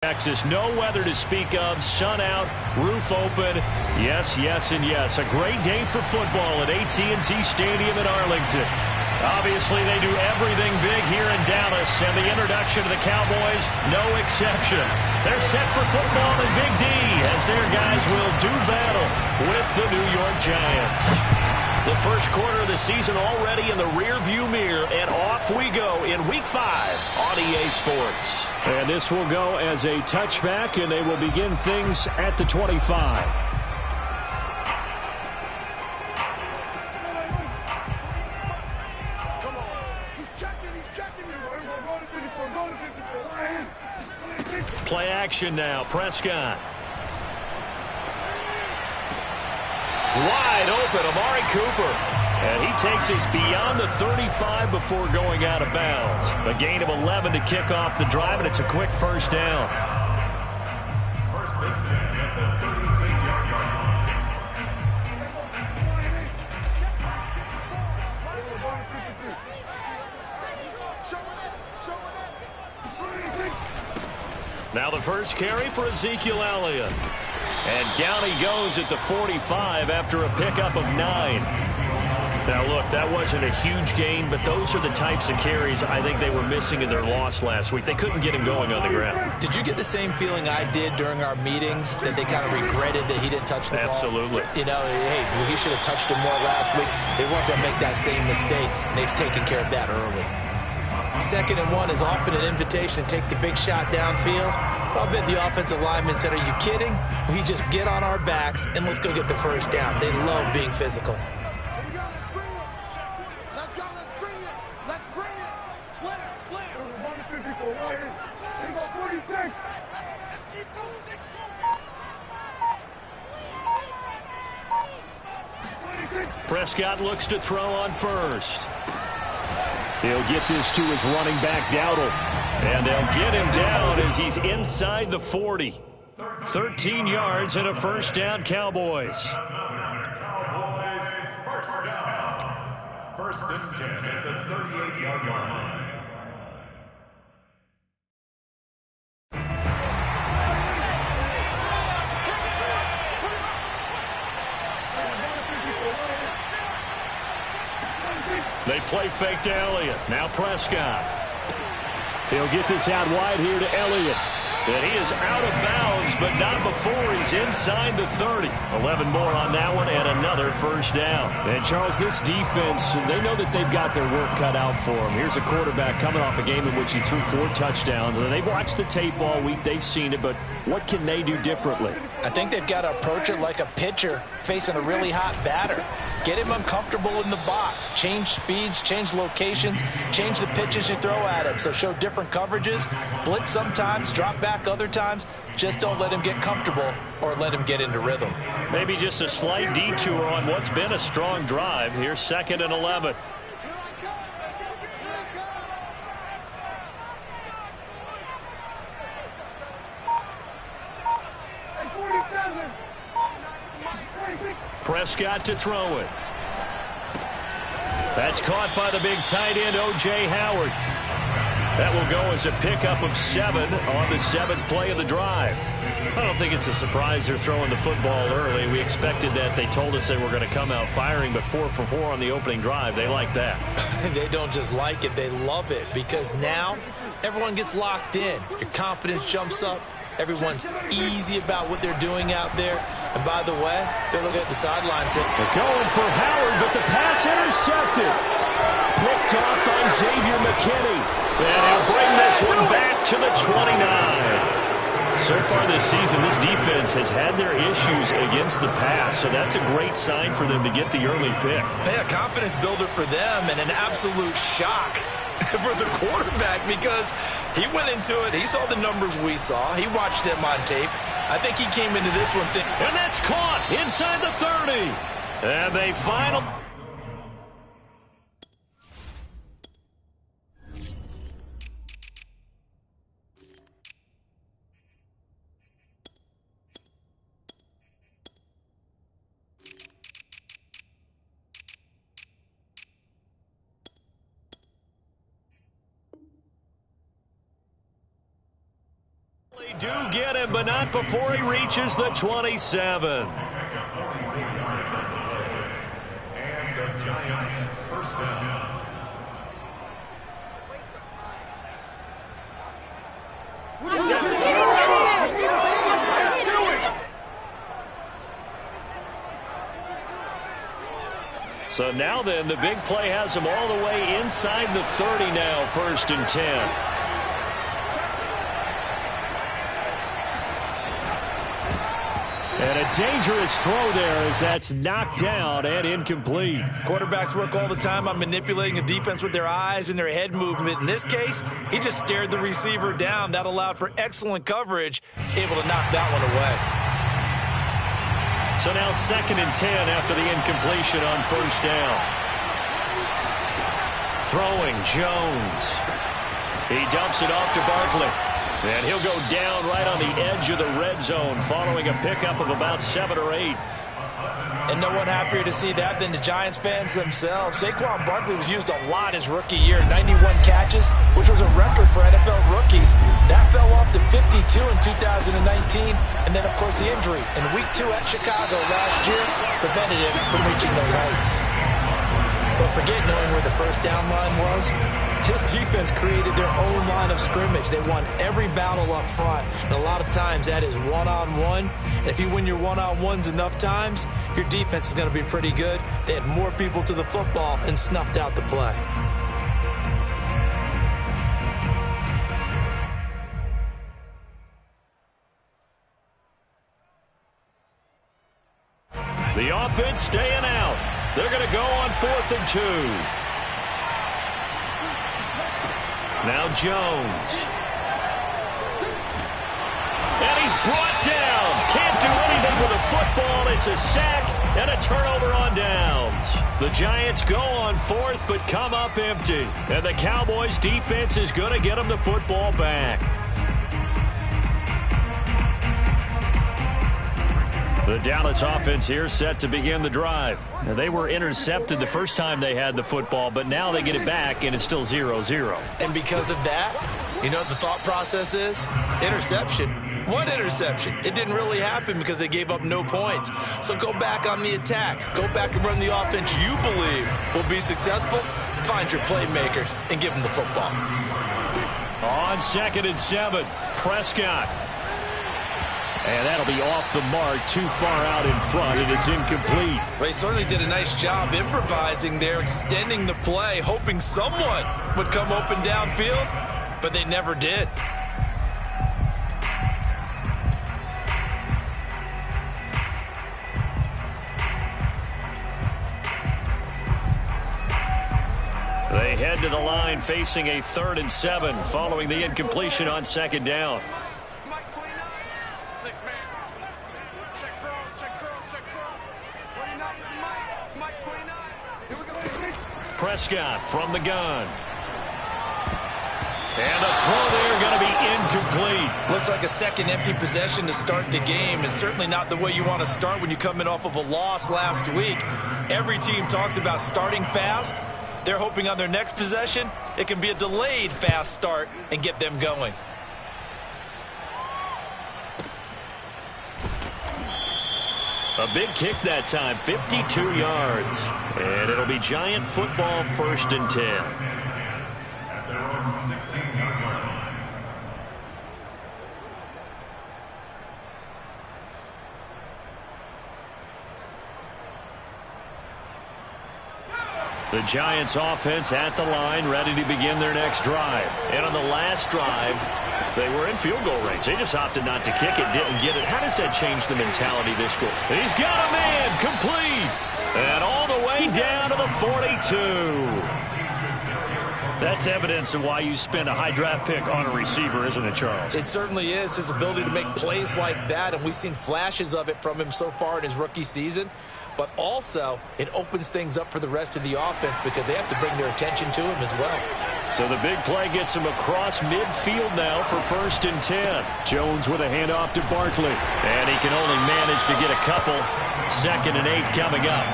Texas, no weather to speak of, sun out, roof open, yes, yes, and yes. A great day for football at AT&T Stadium in Arlington. Obviously, they do everything big here in Dallas, and the introduction to the Cowboys, no exception. They're set for football in Big D, as their guys will do battle with the New York Giants. The first quarter of the season already in the rearview mirror, and off we go in Week 5 on EA Sports. And this will go as a touchback, and they will begin things at the 25. Play action now, Prescott. Wide open, Amari Cooper. And he takes us beyond the 35 before going out of bounds. A gain of 11 to kick off the drive, and it's a quick first down. First and 10 at the 36-yard line. Now the first carry for Ezekiel Elliott. And down he goes at the 45 after a pickup of 9. Now, look, that wasn't a huge gain, but those are the types of carries I think they were missing in their loss last week. They couldn't get him going on the ground. Did you get the same feeling I did during our meetings, that they kind of regretted that he didn't touch the ball? Absolutely. You know, hey, he should have touched him more last week. They weren't going to make that same mistake, and they've taken care of that early. 2nd and 1 is often an invitation to take the big shot downfield. But I'll bet the offensive lineman said, are you kidding? We just get on our backs and let's go get the first down. They love being physical. Prescott looks to throw on first. He'll get this to his running back, Dowdle. And they'll get him down as he's inside the 40. 13 yards and a first down, Cowboys. Cowboys, first down. First and 10 at the 38-yard line. They play fake to Elliott. Now Prescott. He'll get this out wide here to Elliott. And he is out of bounds, but not before he's inside the 30. 11 more on that one, and another first down. And, Charles, this defense, they know that they've got their work cut out for them. Here's a quarterback coming off a game in which he threw 4 touchdowns. And they've watched the tape all week. They've seen it, but what can they do differently? I think they've got to approach it like a pitcher facing a really hot batter. Get him uncomfortable in the box. Change speeds, change locations, change the pitches you throw at him. So show different coverages, blitz sometimes, drop back other times. Just don't let him get comfortable or let him get into rhythm. Maybe just a slight detour on what's been a strong drive. Here's 2nd and 11. Prescott to throw it. That's caught by the big tight end, O.J. Howard. That will go as a pickup of 7 on the 7th play of the drive. I don't think it's a surprise they're throwing the football early. We expected that. They told us they were going to come out firing, but 4 for 4 on the opening drive. They like that. They don't just like it, they love it, because now everyone gets locked in. Your confidence jumps up. Everyone's easy about what they're doing out there. And by the way, they're looking at the sideline tip. They're going for Howard, but the pass intercepted. Picked off by Xavier McKinney. And he'll bring this one back to the 29. So far this season, this defense has had their issues against the pass, so that's a great sign for them to get the early pick. Hey, a confidence builder for them and an absolute shock for the quarterback, because he went into it. He saw the numbers we saw. He watched them on tape. I think he came into this one thinking. And that's caught inside the 30. And they final. do get him, but not before he reaches the 27. And the Giants first down. So now then, the big play has him all the way inside the 30 now, 1st and 10. And a dangerous throw there as that's knocked down and incomplete. Quarterbacks work all the time on manipulating a defense with their eyes and their head movement. In this case, he just stared the receiver down. That allowed for excellent coverage, able to knock that one away. So now 2nd and 10 after the incompletion on 1st down. Throwing Jones. He dumps it off to Barkley. And he'll go down right on the edge of the red zone following a pickup of about 7 or 8. And no one happier to see that than the Giants fans themselves. Saquon Barkley was used a lot his rookie year, 91 catches, which was a record for NFL rookies. That fell off to 52 in 2019. And then, of course, the injury in Week 2 at Chicago last year prevented him from reaching those heights. But forget knowing where the first down line was. This defense created their own line of scrimmage. They won every battle up front. And a lot of times that is one-on-one. And if you win your one-on-ones enough times, your defense is going to be pretty good. They had more people to the football and snuffed out the play. The offense staying out. They're going to go on 4th and 2. Now Jones. And he's brought down. Can't do anything with a football. It's a sack and a turnover on downs. The Giants go on 4th but come up empty. And the Cowboys defense is going to get them the football back. The Dallas offense here set to begin the drive. Now, they were intercepted the first time they had the football, but now they get it back, and it's still 0-0. And because of that, you know what the thought process is? Interception. What interception? It didn't really happen because they gave up no points. So go back on the attack. Go back and run the offense you believe will be successful. Find your playmakers and give them the football. On 2nd and 7, Prescott. And that'll be off the mark, too far out in front, and it's incomplete. Well, he certainly did a nice job improvising there, extending the play, hoping someone would come open downfield, but they never did. They head to the line facing a 3rd and 7 following the incompletion on 2nd down. Prescott from the gun. And the throw there going to be incomplete. Looks like a second empty possession to start the game, and certainly not the way you want to start when you come in off of a loss last week. Every team talks about starting fast. They're hoping on their next possession, it can be a delayed fast start and get them going. A big kick that time, 52 yards. And it'll be Giant football, 1st and 10. At their own 16-yard line. The Giants offense at the line, ready to begin their next drive. And on the last drive, they were in field goal range. They just opted not to kick it, didn't get it. How does that change the mentality this goal? He's got a man, complete. And all the way down to the 42. That's evidence of why you spend a high draft pick on a receiver, isn't it, Charles? It certainly is. His ability to make plays like that, and we've seen flashes of it from him so far in his rookie season. But also, it opens things up for the rest of the offense because they have to bring their attention to him as well. So the big play gets him across midfield now for 1st and 10. Jones with a handoff to Barkley. And he can only manage to get a couple. 2nd and 8 coming up.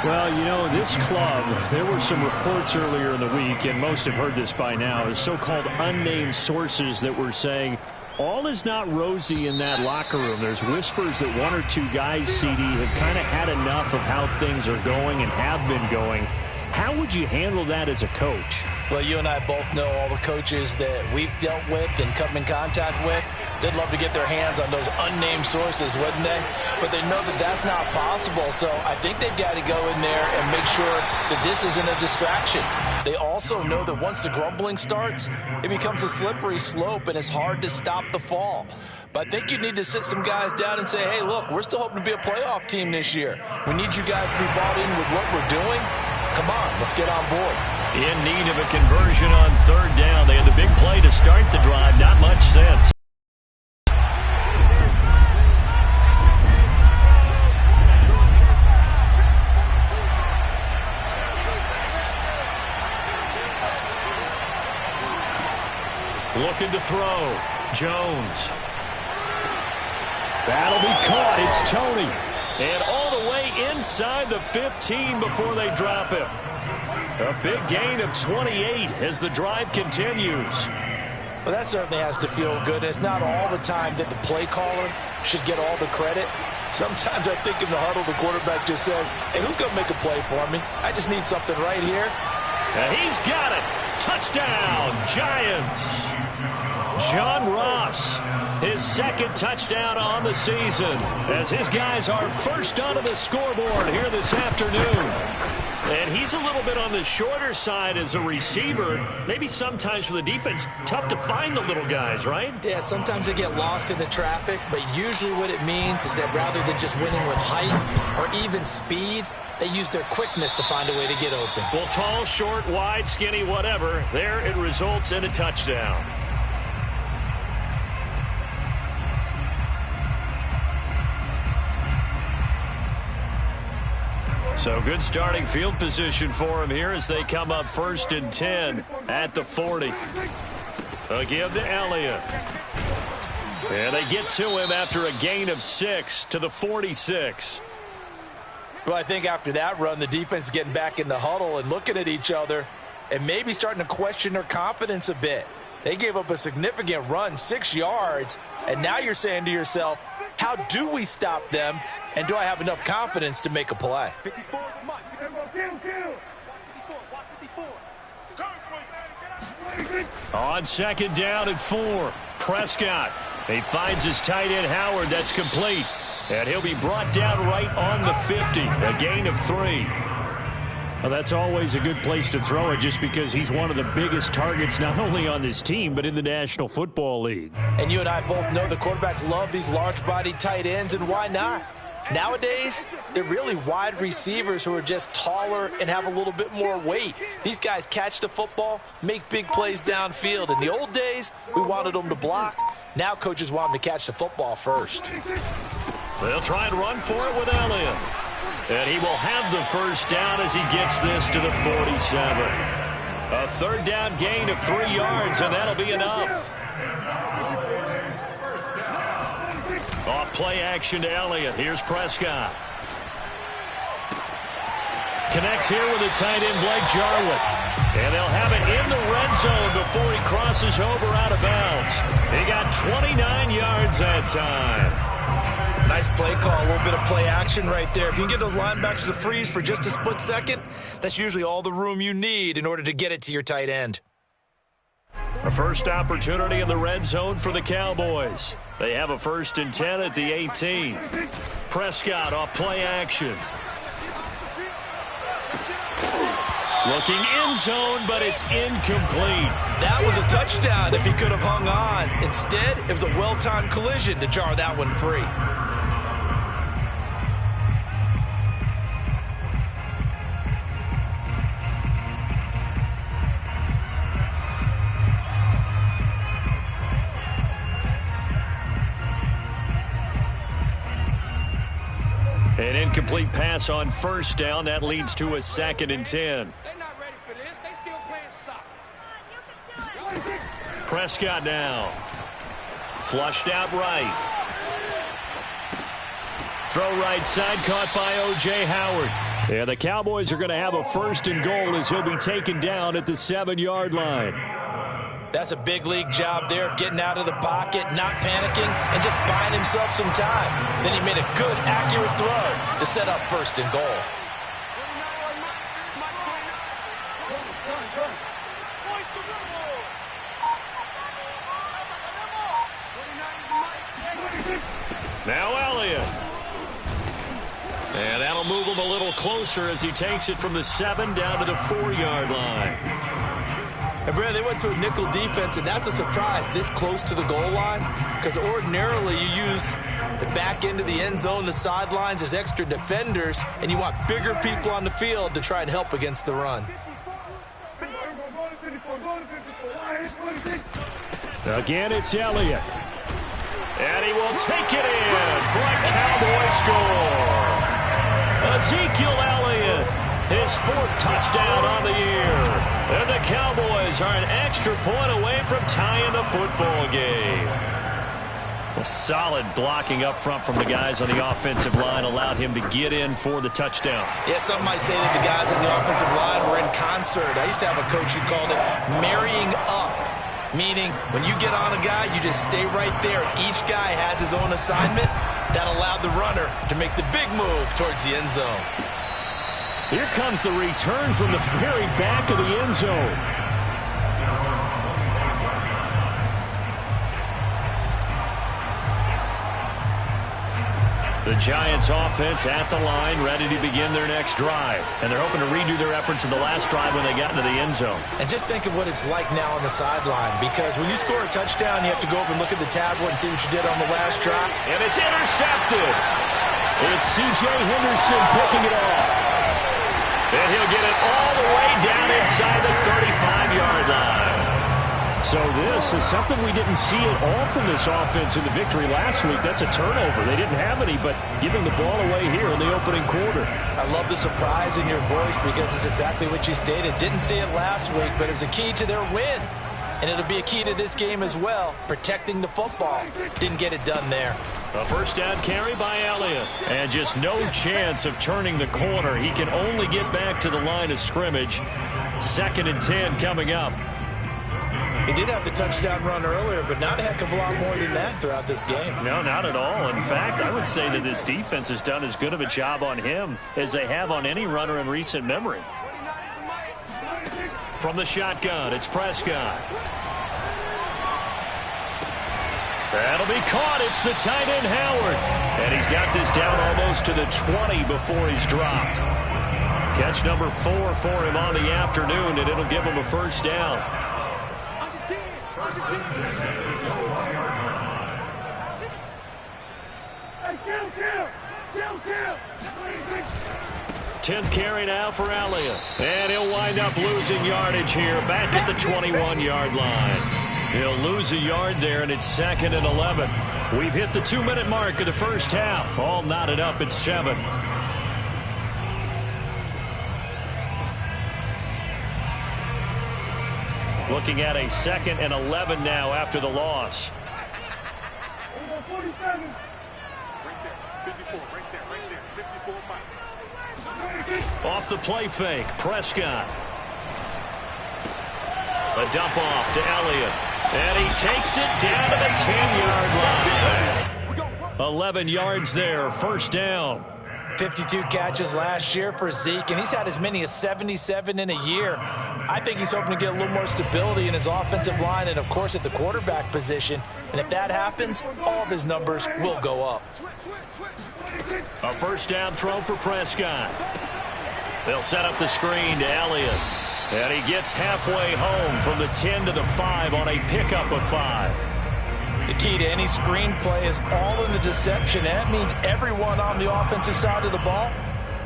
Well, you know, this club, there were some reports earlier in the week, and most have heard this by now, is so-called unnamed sources that were saying all is not rosy in that locker room. There's whispers that one or two guys, CD, have kind of had enough of how things are going and have been going. How would you handle that as a coach? Well, you and I both know all the coaches that we've dealt with and come in contact with. They'd love to get their hands on those unnamed sources, wouldn't they? But they know that that's not possible, so I think they've got to go in there and make sure that this isn't a distraction. They also know that once the grumbling starts, it becomes a slippery slope, and it's hard to stop the fall. But I think you need to sit some guys down and say, hey, look, we're still hoping to be a playoff team this year. We need you guys to be bought in with what we're doing. Come on, let's get on board. In need of a conversion on third down. They had the big play to start the drive. Not much sense. Looking to throw. Jones. That'll be caught. It's Tony. And all the way inside the 15 before they drop him. A big gain of 28 as the drive continues. Well, that certainly has to feel good. It's not all the time that the play caller should get all the credit. Sometimes I think in the huddle, the quarterback just says, hey, who's going to make a play for me? I just need something right here. And he's got it. Touchdown, Giants. John Ross, his second touchdown on the season, as his guys are first onto the scoreboard here this afternoon. And he's a little bit on the shorter side as a receiver. Maybe sometimes for the defense, tough to find the little guys, right? Yeah, sometimes they get lost in the traffic, but usually what it means is that rather than just winning with height or even speed, they use their quickness to find a way to get open. Well, tall, short, wide, skinny, whatever, there it results in a touchdown. So good starting field position for him here as they come up 1st and 10 at the 40. A give to Elliott. And they get to him after a gain of 6 to the 46. Well, I think after that run, the defense is getting back in the huddle and looking at each other and maybe starting to question their confidence a bit. They gave up a significant run, 6 yards, and now you're saying to yourself, how do we stop them, and do I have enough confidence to make a play? On 2nd down and 4, Prescott. He finds his tight end Howard. That's complete. And he'll be brought down right on the 50. A gain of 3. Well, that's always a good place to throw it just because he's one of the biggest targets not only on this team but in the National Football League. And you and I both know the quarterbacks love these large-bodied tight ends, and why not? Nowadays, they're really wide receivers who are just taller and have a little bit more weight. These guys catch the football, make big plays downfield. In the old days, we wanted them to block. Now coaches want them to catch the football first. They'll try and run for it with Elliott. And he will have the first down as he gets this to the 47. A 3rd down gain of 3 yards, and that'll be enough. Off play action to Elliott. Here's Prescott. Connects here with a tight end, Blake Jarwin. And they'll have it in the red zone before he crosses over out of bounds. He got 29 yards that time. Nice play call, a little bit of play action right there. If you can get those linebackers to freeze for just a split second, that's usually all the room you need in order to get it to your tight end. A first opportunity in the red zone for the Cowboys. They have a 1st and 10 at the 18. Prescott off play action. Looking end zone, but it's incomplete. That was a touchdown if he could have hung on. Instead, it was a well-timed collision to jar that one free. An incomplete pass on 1st down. That leads to a 2nd and 10. They're not ready for this. They still playing soccer. Prescott now. Flushed out right. Throw right side, caught by O.J. Howard. And the Cowboys are going to have a 1st and goal as he'll be taken down at the 7-yard line. That's a big league job there of getting out of the pocket, not panicking, and just buying himself some time. Then he made a good, accurate throw to set up 1st and goal. Now Elliott. And that'll move him a little closer as he takes it from the 7 down to the 4-yard line. And Brad, they went to a nickel defense, and that's a surprise this close to the goal line, because ordinarily you use the back end of the end zone, the sidelines as extra defenders, and you want bigger people on the field to try and help against the run. Again, it's Elliott. And he will take it in for a Cowboy score. Ezekiel Elliott, his 4th touchdown on the year. And the Cowboys are an extra point away from tying the football game. A solid blocking up front from the guys on the offensive line allowed him to get in for the touchdown. Yeah, some might say that the guys on the offensive line were in concert. I used to have a coach who called it marrying up, meaning when you get on a guy, you just stay right there. Each guy has his own assignment. That allowed the runner to make the big move towards the end zone. Here comes the return from the very back of the end zone. The Giants offense at the line, ready to begin their next drive. And they're hoping to redo their efforts in the last drive when they got into the end zone. And just think of what it's like now on the sideline, because when you score a touchdown, you have to go over and look at the tablet and see what you did on the last drive. And it's intercepted. It's C.J. Henderson picking it off. And he'll get it all the way down inside the 35-yard line. So this is something we didn't see at all from this offense in the victory last week. That's a turnover. They didn't have any, but giving the ball away here in the opening quarter. I love the surprise in your voice because it's exactly what you stated. Didn't see it last week, but it's a key to their win. And it'll be a key to this game as well, protecting the football. Didn't get it done there. A first down carry by Elliott. And just no chance of turning the corner. He can only get back to the line of scrimmage. 2nd and 10 coming up. He did have the touchdown run earlier, but not a heck of a lot more than that throughout this game. No, not at all. In fact, I would say that this defense has done as good of a job on him as they have on any runner in recent memory. From the shotgun, it's Prescott. That'll be caught. It's the tight end, Howard. And he's got this down almost to the 20 before he's dropped. Catch number 4 for him on the afternoon, and it'll give him a first down. 10th carry now for Elliott. And he'll wind up losing yardage here back at the 21-yard line. He'll lose a yard there, and it's 2nd and 11. We've hit the 2-minute mark of the first half. All knotted up at 7. Looking at a 2nd and 11 now after the loss. Off the play fake, Prescott. A dump off to Elliott. And he takes it down to the 10-yard line. 11 yards there, first down. 52 catches last year for Zeke, and he's had as many as 77 in a year. I think he's hoping to get a little more stability in his offensive line and, of course, at the quarterback position. And if that happens, all of his numbers will go up. A first down throw for Prescott. They'll set up the screen to Elliott. And he gets halfway home from the 10 to the 5 on a pickup of 5. The key to any screenplay is all in the deception, and that means everyone on the offensive side of the ball.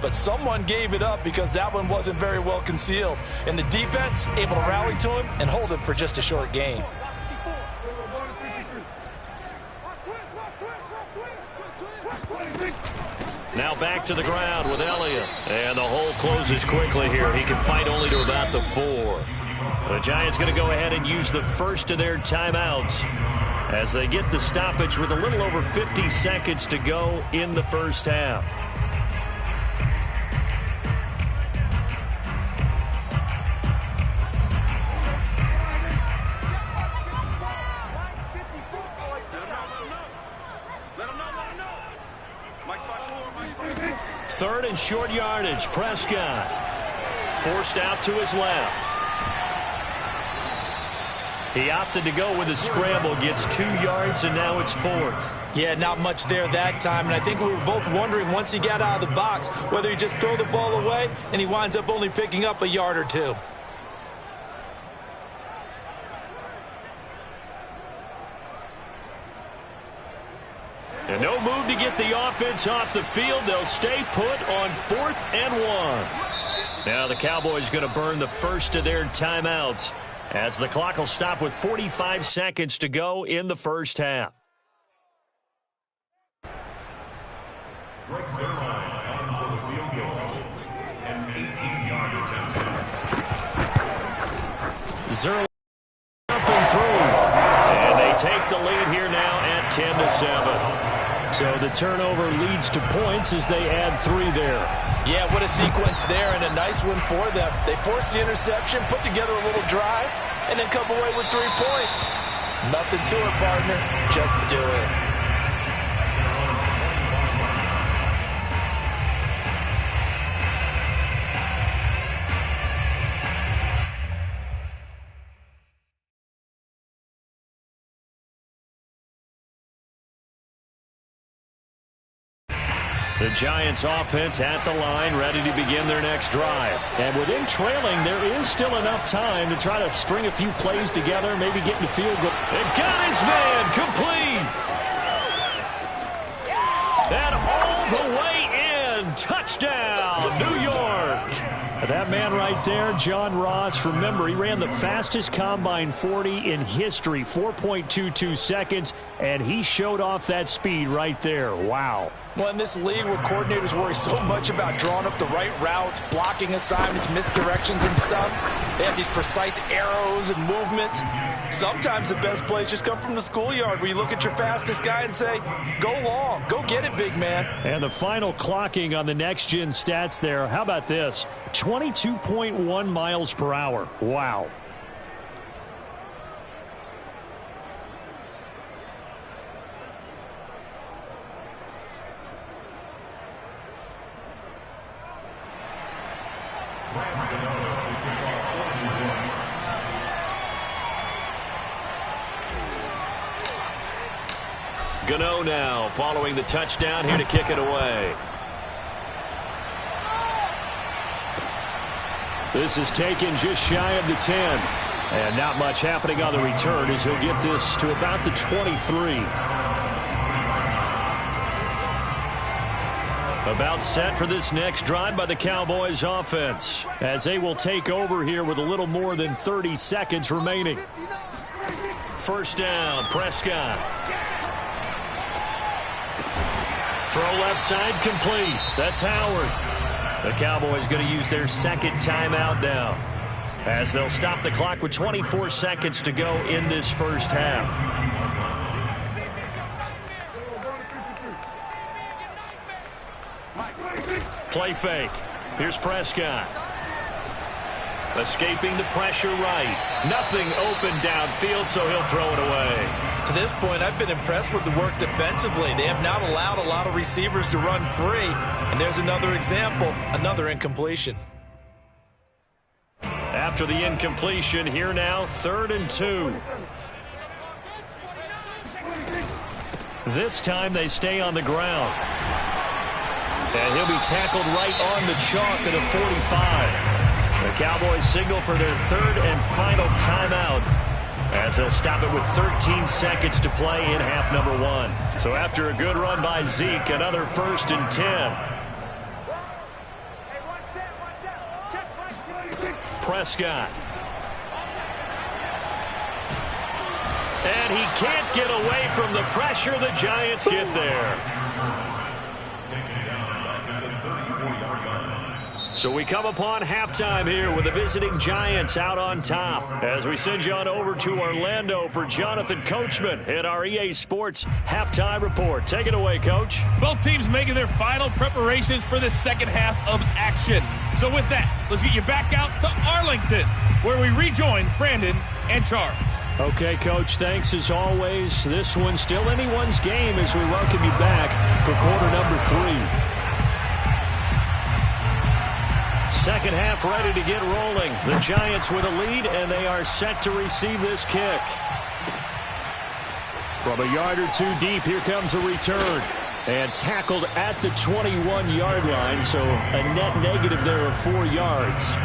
But someone gave it up because that one wasn't very well concealed. And the defense able to rally to him and hold it for just a short gain. Now back to the ground with Elliott. And the hole closes quickly here. He can fight only to about the 4. The Giants going to go ahead and use the first of their timeouts as they get the stoppage with a little over 50 seconds to go in the first half. Third and short yardage. Prescott forced out to his left. He opted to go with a scramble, gets 2 yards, and now it's fourth. Yeah, not much there that time, and I think we were both wondering once he got out of the box whether he just throw the ball away, and he winds up only picking up a yard or 2. And no move to get the offense off the field. They'll stay put on 4th and 1. Now the Cowboys going to burn the first of their timeouts, as the clock will stop with 45 seconds to go in the first half. Greg Zerline on for the field goal. An 18-yard attempt. Zerline up and through. And they take the lead here now at 10-7. So the turnover leads to points as they add 3 there. Yeah, what a sequence there, and a nice one for them. They forced the interception, put together a little drive, and then come away with 3 points. Nothing to it, partner. Just do it. The Giants offense at the line, ready to begin their next drive. And with him trailing, there is still enough time to try to string a few plays together, maybe get in the field goal. They've got his man complete. That all the way in. Touchdown, New York. That man right there, John Ross, remember, he ran the fastest combine 40 in history, 4.22 seconds, and he showed off that speed right there. Wow. Well, in this league where coordinators worry so much about drawing up the right routes, blocking assignments, misdirections and stuff, they have these precise arrows and movements. Sometimes the best plays just come from the schoolyard where you look at your fastest guy and say, go long, go get it, big man. And the final clocking on the next-gen stats there, how about this? 22.1 miles per hour. Wow. Gano now following the touchdown, here to kick it away. This is taken just shy of the 10. And not much happening on the return as he'll get this to about the 23. About set for this next drive by the Cowboys offense, as they will take over here with a little more than 30 seconds remaining. First down, Prescott. Throw left side complete. That's Howard. The Cowboys going to use their second timeout now, as they'll stop the clock with 24 seconds to go in this first half. Play fake. Here's Prescott. Escaping the pressure right. Nothing open downfield, so he'll throw it away. To this point, I've been impressed with the work defensively. They have not allowed a lot of receivers to run free. And there's another example, another incompletion. After the incompletion, here now, 3rd and 2. This time they stay on the ground. And he'll be tackled right on the chalk at a 45. The Cowboys signal for their 3rd and final timeout, as they'll stop it with 13 seconds to play in half number 1. So after a good run by Zeke, another 1st and 10. Prescott. And he can't get away from the pressure. The Giants get there. So we come upon halftime here with the visiting Giants out on top, as we send you on over to Orlando for Jonathan Coachman in our EA Sports Halftime Report. Take it away, Coach. Both teams making their final preparations for the second half of action. So with that, let's get you back out to Arlington, where we rejoin Brandon and Charles. Okay, Coach, thanks as always. This one's still anyone's game as we welcome you back for quarter number 3. Second half ready to get rolling. The Giants with a lead, and they are set to receive this kick. From a yard or two deep, here comes a return. And tackled at the 21-yard line, so a net negative there of 4 yards.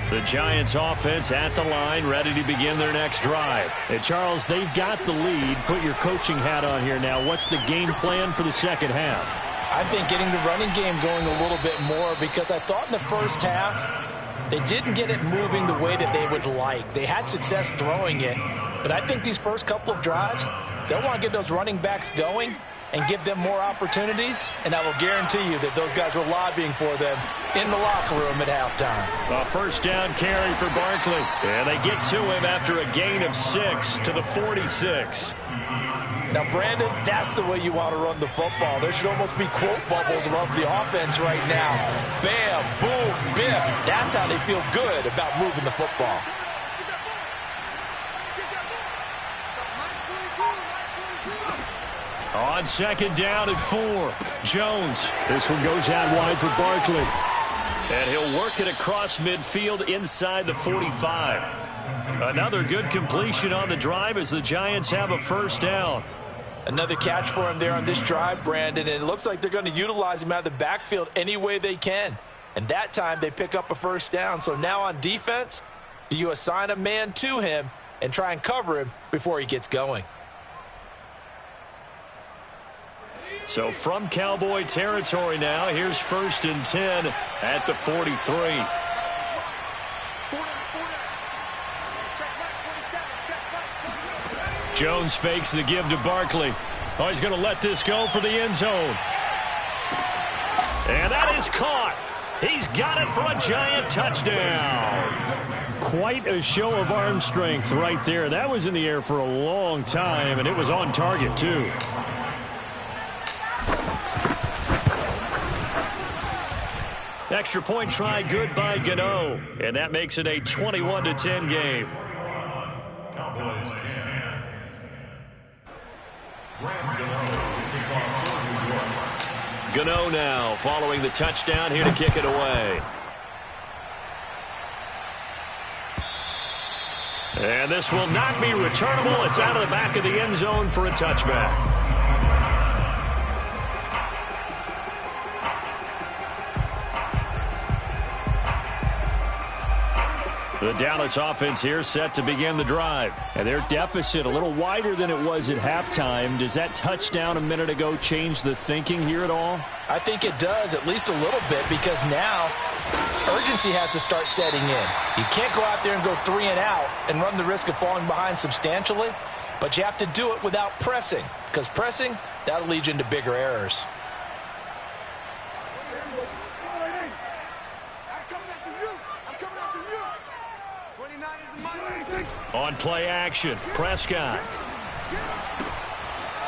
The Giants offense at the line, ready to begin their next drive. And Charles, they've got the lead. Put your coaching hat on here now. What's the game plan for the second half? I think getting the running game going a little bit more, because I thought in the first half they didn't get it moving the way that they would like. They had success throwing it, but I think these first couple of drives, they'll want to get those running backs going and give them more opportunities, and I will guarantee you that those guys were lobbying for them in the locker room at halftime. A first down carry for Barkley. And they get to him after a gain of 6 to the 46. Now, Brandon, that's the way you want to run the football. There should almost be quote bubbles above the offense right now. Bam, boom, biff. That's how they feel good about moving the football. On second down at 4, Jones. This one goes out wide for Barkley. And he'll work it across midfield inside the 45. Another good completion on the drive as the Giants have a first down. Another catch for him there on this drive, Brandon, and it looks like they're going to utilize him out of the backfield any way they can. And that time they pick up a first down. So now on defense, do you assign a man to him and try and cover him before he gets going? So from Cowboy territory now, here's 1st and 10 at the 43. Jones fakes the give to Barkley. Oh, he's going to let this go for the end zone. And that is caught. He's got it for a Giant touchdown. Quite a show of arm strength right there. That was in the air for a long time, and it was on target, too. Extra point try good by Gano. And that makes it a 21-10 game. Cowboys 10. Gano now following the touchdown, here to kick it away. And this will not be returnable. It's out of the back of the end zone for a touchback. The Dallas offense here set to begin the drive. And their deficit a little wider than it was at halftime. Does that touchdown a minute ago change the thinking here at all? I think it does, at least a little bit, because now urgency has to start setting in. You can't go out there and go 3 and out and run the risk of falling behind substantially, but you have to do it without pressing, because pressing, that'll lead you into bigger errors. On play action, Prescott.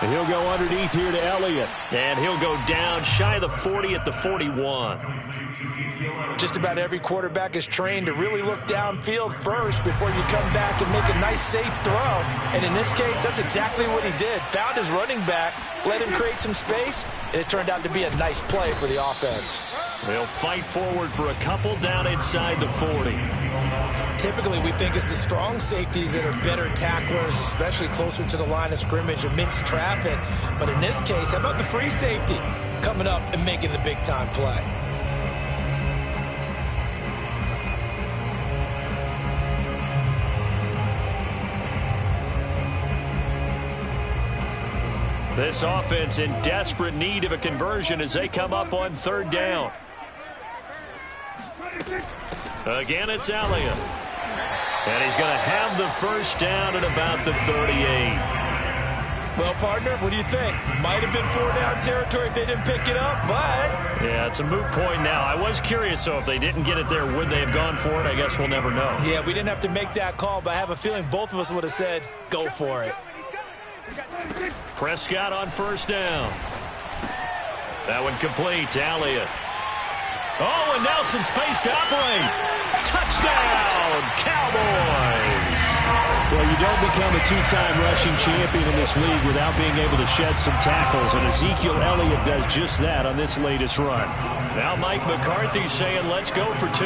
And he'll go underneath here to Elliott. And he'll go down shy of the 40 at the 41. Just about every quarterback is trained to really look downfield first before you come back and make a nice, safe throw. And in this case, that's exactly what he did. Found his running back, let him create some space, and it turned out to be a nice play for the offense. They'll fight forward for a couple down inside the 40. Typically, we think it's the strong safeties that are better tacklers, especially closer to the line of scrimmage amidst traffic. But in this case, how about the free safety coming up and making the big-time play? This offense in desperate need of a conversion as they come up on 3rd down. Again, it's Elliott. And he's going to have the first down at about the 38. Well, partner, what do you think? Might have been 4-down territory if they didn't pick it up, but... Yeah, it's a moot point now. I was curious, so if they didn't get it there, would they have gone for it? I guess we'll never know. Yeah, we didn't have to make that call, but I have a feeling both of us would have said, go for it. Prescott on 1st down. That one complete to Elliott. Oh, and Nelson space to operate. Touchdown, Cowboys. Well, You don't become a two-time rushing champion in this league without being able to shed some tackles, and Ezekiel Elliott does just that on this latest run. Now Mike McCarthy saying, let's go for 2.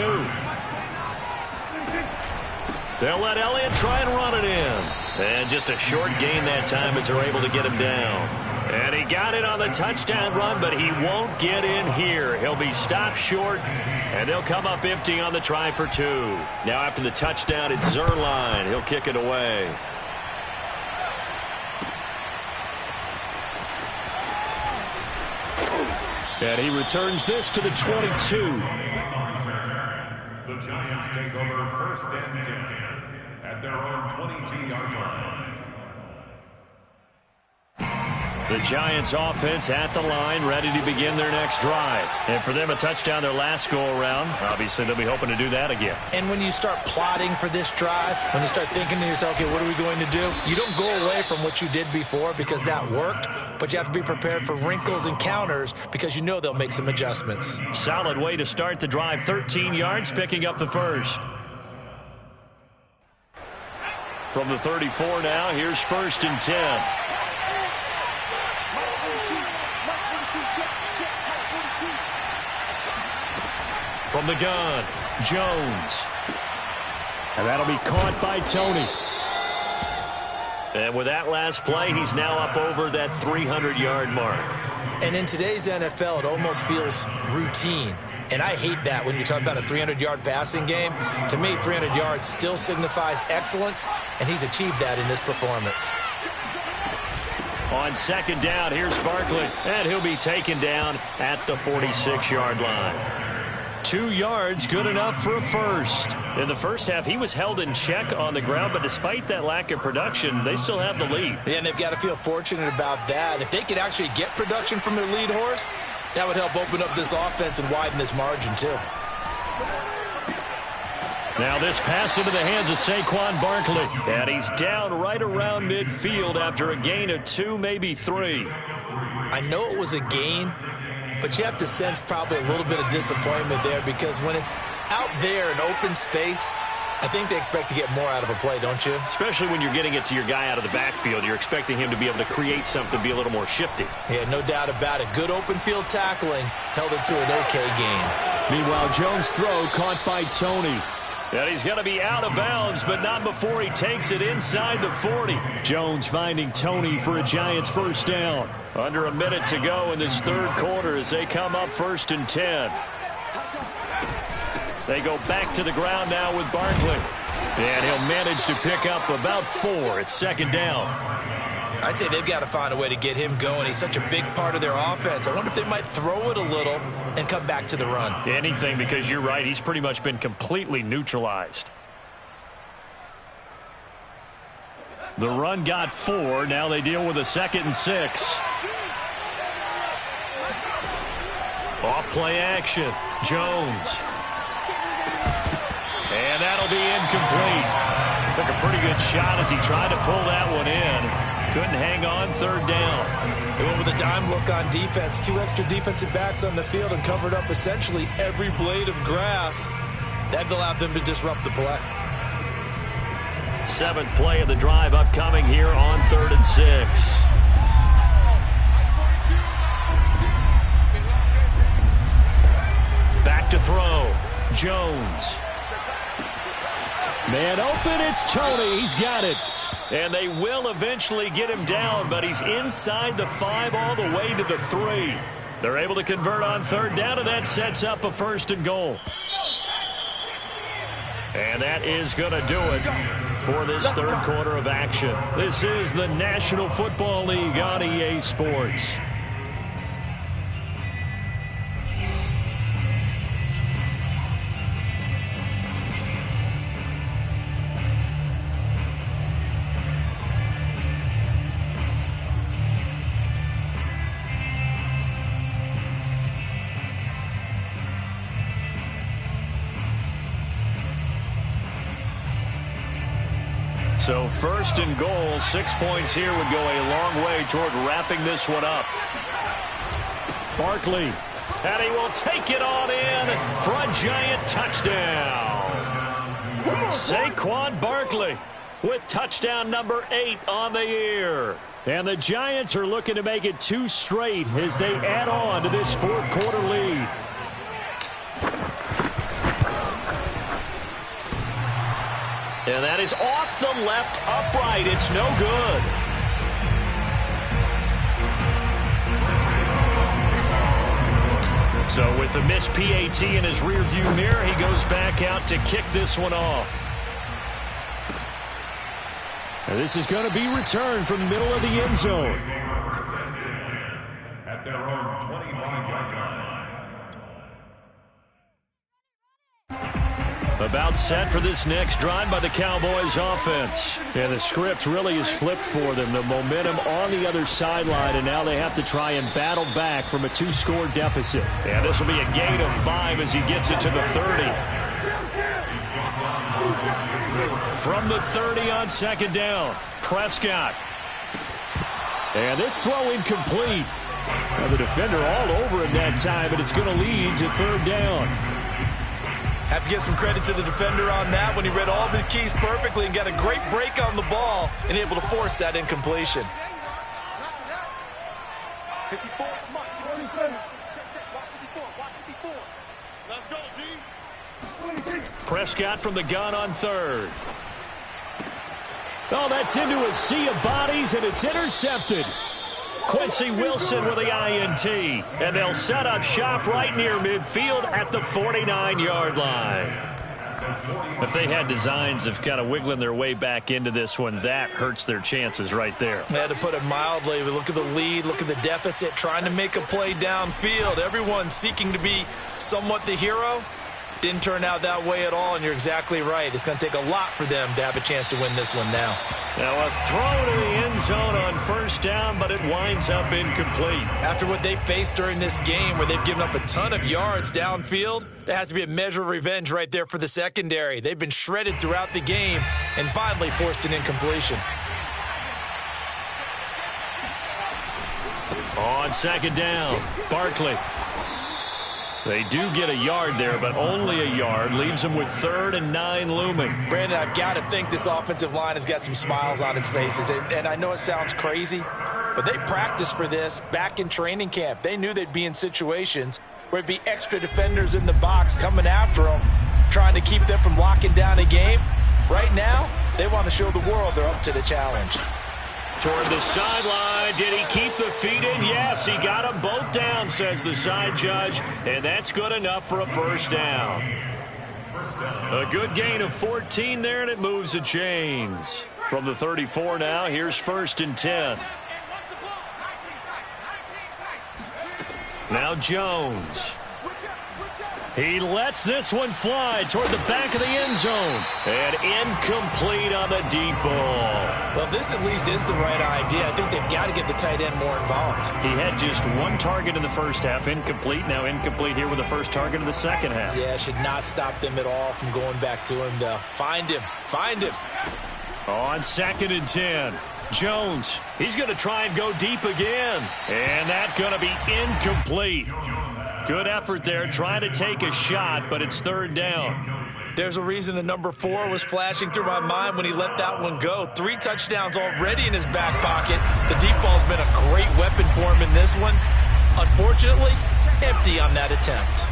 They'll let Elliott try and run it in. And just a short gain that time as they're able to get him down. And he got it on the touchdown run, but he won't get in here. He'll be stopped short, and they'll come up empty on the try for 2. Now after the touchdown, it's Zerline. He'll kick it away. And he returns this to the 22. The Giants take over 1st and 10 at their own 22-yard line. The Giants offense at the line, ready to begin their next drive. And for them, a touchdown their last go-around. Obviously, they'll be hoping to do that again. And when you start plotting for this drive, when you start thinking to yourself, okay, what are we going to do? You don't go away from what you did before because that worked, but you have to be prepared for wrinkles and counters because you know they'll make some adjustments. Solid way to start the drive. 13 yards, picking up the first. From the 34 now, here's 1st and 10. From the gun, Jones. And that'll be caught by Tony. And with that last play, he's now up over that 300-yard mark. And in today's NFL, it almost feels routine. And I hate that when you talk about a 300-yard passing game. To me, 300 yards still signifies excellence, and he's achieved that in this performance. On 2nd down, here's Barkley, and he'll be taken down at the 46-yard line. 2 yards, good enough for a first. In the first half, he was held in check on the ground, but despite that lack of production, they still have the lead. Yeah, and they've got to feel fortunate about that. If they could actually get production from their lead horse, that would help open up this offense and widen this margin, too. Now this pass into the hands of Saquon Barkley. And he's down right around midfield after a gain of 2, maybe 3. I know it was a gain, but you have to sense probably a little bit of disappointment there because when it's out there in open space, I think they expect to get more out of a play, don't you? Especially when you're getting it to your guy out of the backfield. You're expecting him to be able to create something, be a little more shifty. Yeah, no doubt about it. Good open field tackling held it to an okay gain. Meanwhile, Jones' throw caught by Tony. And he's going to be out of bounds, but not before he takes it inside the 40. Jones finding Tony for a Giants first down. Under a minute to go in this 3rd quarter as they come up 1st and 10. They go back to the ground now with Barkley. And he'll manage to pick up about 4 at 2nd down. I'd say they've got to find a way to get him going. He's such a big part of their offense. I wonder if they might throw it a little and come back to the run. Anything, because you're right. He's pretty much been completely neutralized. The run got 4. Now they deal with a 2nd and 6. Off play action. Jones. And that'll be incomplete. Took a pretty good shot as he tried to pull that one in. Couldn't hang on 3rd down. They went with a dime look on defense. 2 extra defensive backs on the field and covered up essentially every blade of grass. That allowed them to disrupt the play. 7th play of the drive upcoming here on 3rd and 6. Back to throw. Jones. Man open, it's Tony. He's got it. And they will eventually get him down, but he's inside the 5 all the way to the 3. They're able to convert on 3rd down, and that sets up a 1st and goal. And that is going to do it for this 3rd quarter of action. This is the National Football League on EA Sports. So 1st and goal, 6 points here would go a long way toward wrapping this one up. Barkley, and he will take it on in for a Giant touchdown. Saquon Barkley. with touchdown number 8 on the year. And the Giants are looking to make it 2 straight as they add on to this fourth quarter lead. And that is off the left upright. It's no good. So with the missed PAT in his rearview mirror, he goes back out to kick this one off. And this is going to be returned from the middle of the end zone. At their own 25-yard line. About set for this next drive by the Cowboys offense. And the script really is flipped for them. The momentum on the other sideline, and now they have to try and battle back from a 2-score deficit. And this will be a gain of 5 as he gets it to the 30. From the 30 on second down, Prescott. And this throw incomplete. Now the defender all over him that time, but it's going to lead to third down. Have to give some credit to the defender on that when he read all of his keys perfectly and got a great break on the ball and able to force that incompletion. 54, come on. Let's go, D. Prescott from the gun on third. Oh, that's into a sea of bodies, and it's intercepted. Quincy Wilson with the INT, and they'll set up shop right near midfield at the 49-yard line. If they had designs of kind of wiggling their way back into this one, that hurts their chances right there. Yeah, to put it mildly, look at the lead, look at the deficit, trying to make a play downfield. Everyone seeking to be somewhat the hero. Didn't turn out that way at all, and you're exactly right. It's going to take a lot for them to have a chance to win this one now. Now a throw to the end zone on first down, but it winds up incomplete. After what they faced during this game where they've given up a ton of yards downfield, there has to be a measure of revenge right there for the secondary. They've been shredded throughout the game and finally forced an incompletion. On second down, Barkley. They do get a yard there, but only a yard. Leaves them with 3rd and 9 looming. Brandon, I've got to think this offensive line has got some smiles on its faces. And I know it sounds crazy, but they practiced for this back in training camp. They knew they'd be in situations where it'd be extra defenders in the box coming after them, trying to keep them from locking down a game. Right now, they want to show the world they're up to the challenge. Toward the sideline, did he keep the feet in? Yes, he got them both down, says the side judge, and that's good enough for a first down. A good gain of 14 there, and it moves the chains. From the 34 now, here's 1st and 10. Now Jones. He lets this one fly toward the back of the end zone. And incomplete on the deep ball. Well, this at least is the right idea. I think they've got to get the tight end more involved. He had just 1 target in the first half, incomplete. Now incomplete here with the first target of the second half. Yeah, should not stop them at all from going back to him, though. Find him. Find him. On 2nd and 10. Jones, he's going to try and go deep again. And that's going to be incomplete. Good effort there, trying to take a shot, but it's 3rd down. There's a reason the number 4 was flashing through my mind when he let that one go. 3 touchdowns already in his back pocket. The deep ball's been a great weapon for him in this one. Unfortunately, empty on that attempt.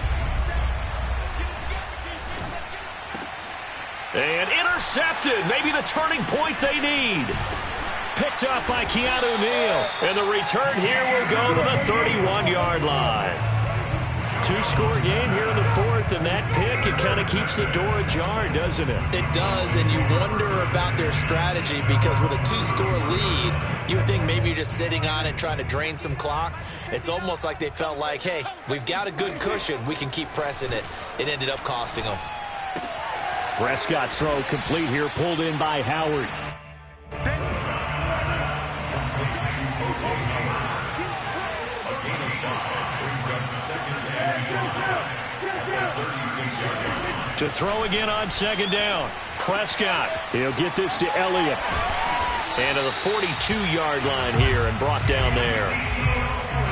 And intercepted, maybe the turning point they need. Picked up by Keanu Neal. And the return here will go to the 31-yard line. 2-score game here in the 4th, and that pick, it kind of keeps the door ajar, doesn't it? It does, and you wonder about their strategy because with a 2-score lead, you would think maybe you're just sitting on it trying to drain some clock. It's almost like they felt like, hey, we've got a good cushion. We can keep pressing it. It ended up costing them. Prescott's throw complete here, pulled in by Howard. To throw again on 2nd down. Prescott. He'll get this to Elliott. And to the 42-yard line here and brought down there.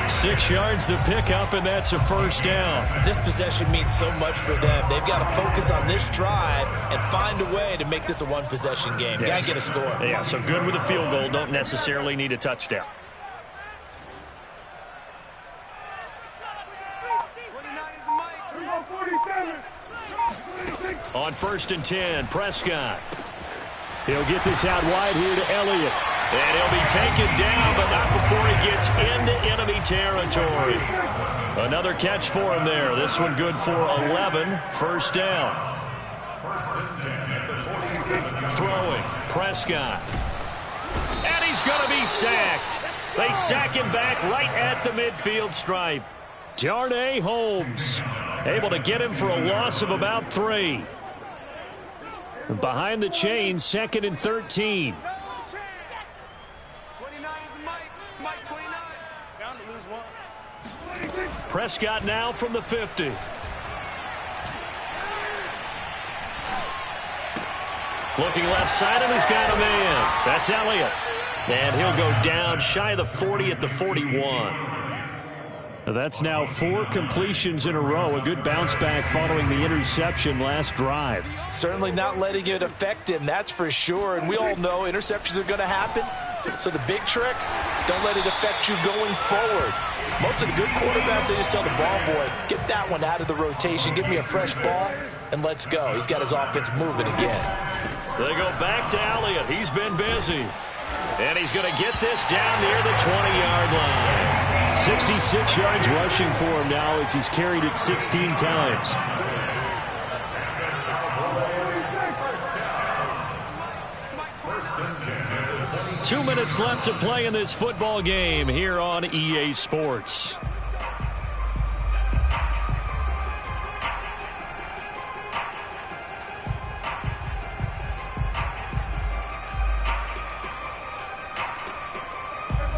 6 yards the pickup, and that's a first down. This possession means so much for them. They've got to focus on this drive and find a way to make this a one-possession game. Yes. Got to get a score. Yeah, so good with a field goal. Don't necessarily need a touchdown. On 1st and 10, Prescott. He'll get this out wide here to Elliott. And he'll be taken down, but not before he gets into enemy territory. Another catch for him there. This one good for 11. First down. Throwing. Prescott. And he's going to be sacked. They sack him back right at the midfield stripe. Darnay Holmes able to get him for a loss of about 3. Behind the chains, 2nd and 13. 29 is Mike 29. Bound to lose one. Prescott now from the 50. Looking left side, and he's got a man. That's Elliott. And he'll go down shy of the 40 at the 41. That's now 4 completions in a row. A good bounce back following the interception last drive. Certainly not letting it affect him, that's for sure. And we all know interceptions are going to happen. So the big trick, don't let it affect you going forward. Most of the good quarterbacks, they just tell the ball boy, get that one out of the rotation, give me a fresh ball, and let's go. He's got his offense moving again. They go back to Elliott. He's been busy. And he's going to get this down near the 20-yard line. 66 yards rushing for him now as he's carried it 16 times. First and 10. 2 minutes left to play in this football game here on EA Sports.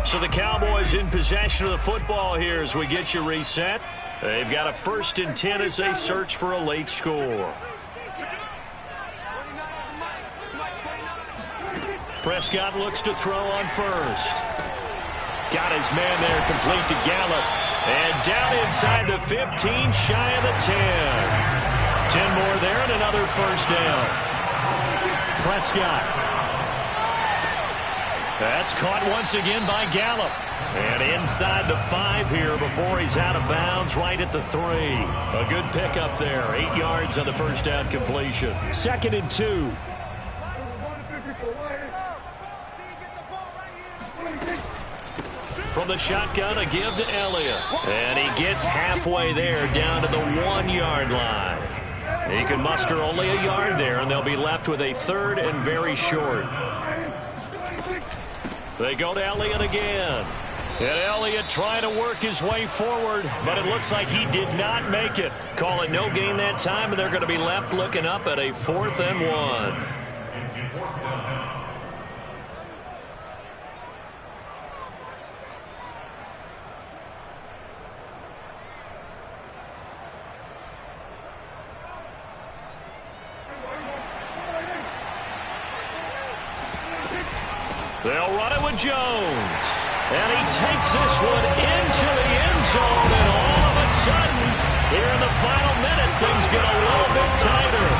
So the Cowboys in possession of the football here as we get you reset. They've got a 1st and 10 as they search for a late score. Prescott looks to throw on first. Got his man there, complete to Gallup. And down inside the 15, shy of the 10. 10 more there and another first down. Prescott. That's caught once again by Gallup. And inside the 5 here before he's out of bounds right at the 3. A good pickup there. 8 yards on the first down completion. 2nd and 2. From the shotgun, a give to Elliott. And he gets halfway there down to the 1-yard line. He can muster only a yard there, and they'll be left with a 3rd and very short. They go to Elliott again. And Elliott trying to work his way forward, but it looks like he did not make it. Call it no gain that time, and they're going to be left looking up at a 4th and 1. They'll run it with Jones. And he takes this one into the end zone. And all of a sudden, here in the final minute, things get a little bit tighter.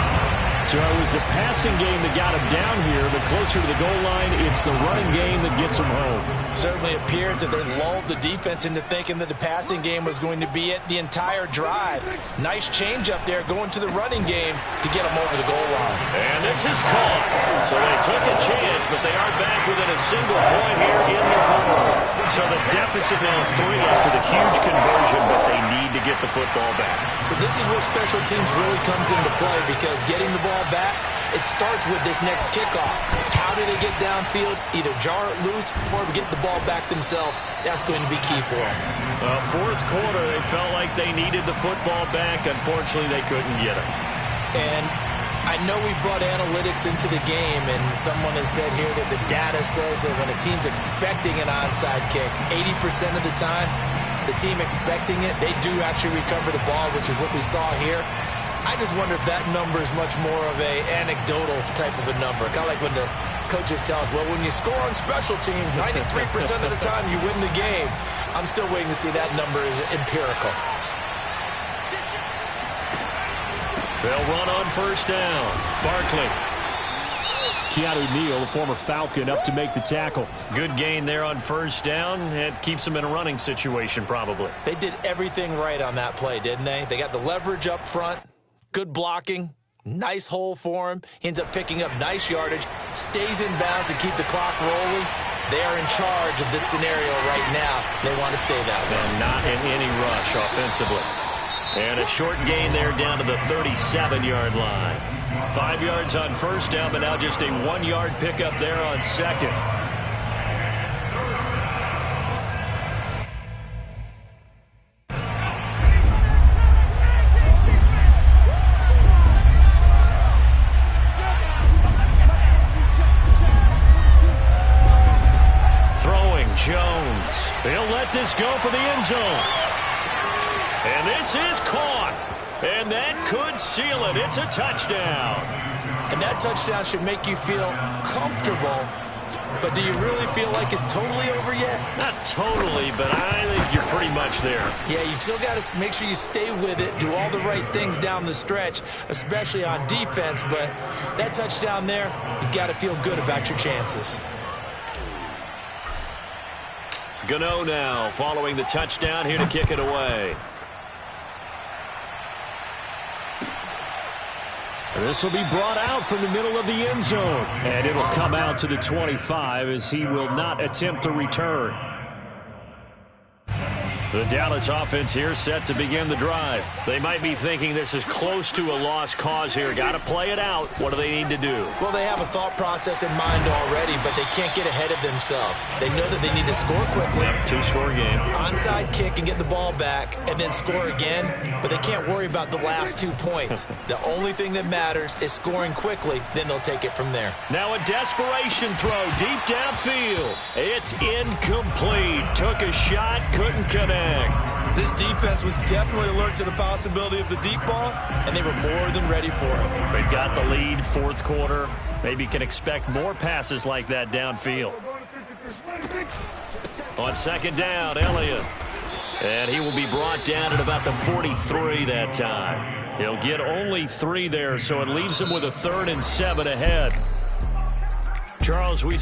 So it was the passing game that got him down here, but closer to the goal line, it's the running game that gets him home. Certainly appears that they lulled the defense into thinking that the passing game was going to be it the entire drive. Nice change up there going to the running game to get him over the goal line. And this is caught. So they took a chance, but they are back within a single point here in the 4th. So the deficit now 3 after the huge conversion, but they need to get the football back. So this is where special teams really comes into play, because getting the ball back, it starts with this next kickoff. How do they get downfield? Either jar it loose or get the ball back themselves. That's going to be key for them. 4th quarter, they felt like they needed the football back. Unfortunately, they couldn't get it. And I know we brought analytics into the game, and someone has said here that the data says that when a team's expecting an onside kick, 80% of the time, the team expecting it, they do actually recover the ball, which is what we saw here. I just wonder if that number is much more of a anecdotal type of a number. Kind of like when the coaches tell us, well, when you score on special teams, 93% of the time you win the game. I'm still waiting to see that number is empirical. They'll run on first down. Barkley. Keanu Neal, the former Falcon, up to make the tackle. Good gain there on first down. It keeps them in a running situation, probably. They did everything right on that play, didn't they? They got the leverage up front, good blocking, nice hole for him. He ends up picking up nice yardage, stays in bounds and keep the clock rolling. They are in charge of this scenario right now. They want to stay that way. And not in any rush offensively. And a short gain there down to the 37-yard line. 5 yards on first down, but now just a 1-yard pickup there on second. Throwing Jones. He'll let this go for the end zone. And this is caught. And that could seal it. It's a touchdown. And that touchdown should make you feel comfortable. But do you really feel like it's totally over yet? Not totally, but I think you're pretty much there. Yeah, you still got to make sure you stay with it, do all the right things down the stretch, especially on defense. But that touchdown there, you've got to feel good about your chances. Gano now following the touchdown here to kick it away. This will be brought out from the middle of the end zone. And it'll come out to the 25 as he will not attempt to return. The Dallas offense here set to begin the drive. They might be thinking this is close to a lost cause here. Got to play it out. What do they need to do? Well, they have a thought process in mind already, but they can't get ahead of themselves. They know that they need to score quickly. Yep, two-score game. Onside kick and get the ball back and then score again, but they can't worry about the last 2 points. The only thing that matters is scoring quickly, then they'll take it from there. Now a desperation throw deep downfield. It's incomplete. Took a shot, couldn't connect. This defense was definitely alert to the possibility of the deep ball, and they were more than ready for it. They've got the lead, fourth quarter. Maybe can expect more passes like that downfield. On second down, Elliott. And he will be brought down at about the 43 that time. He'll get only 3 there, so it leaves him with a 3rd and 7 ahead. Charles, we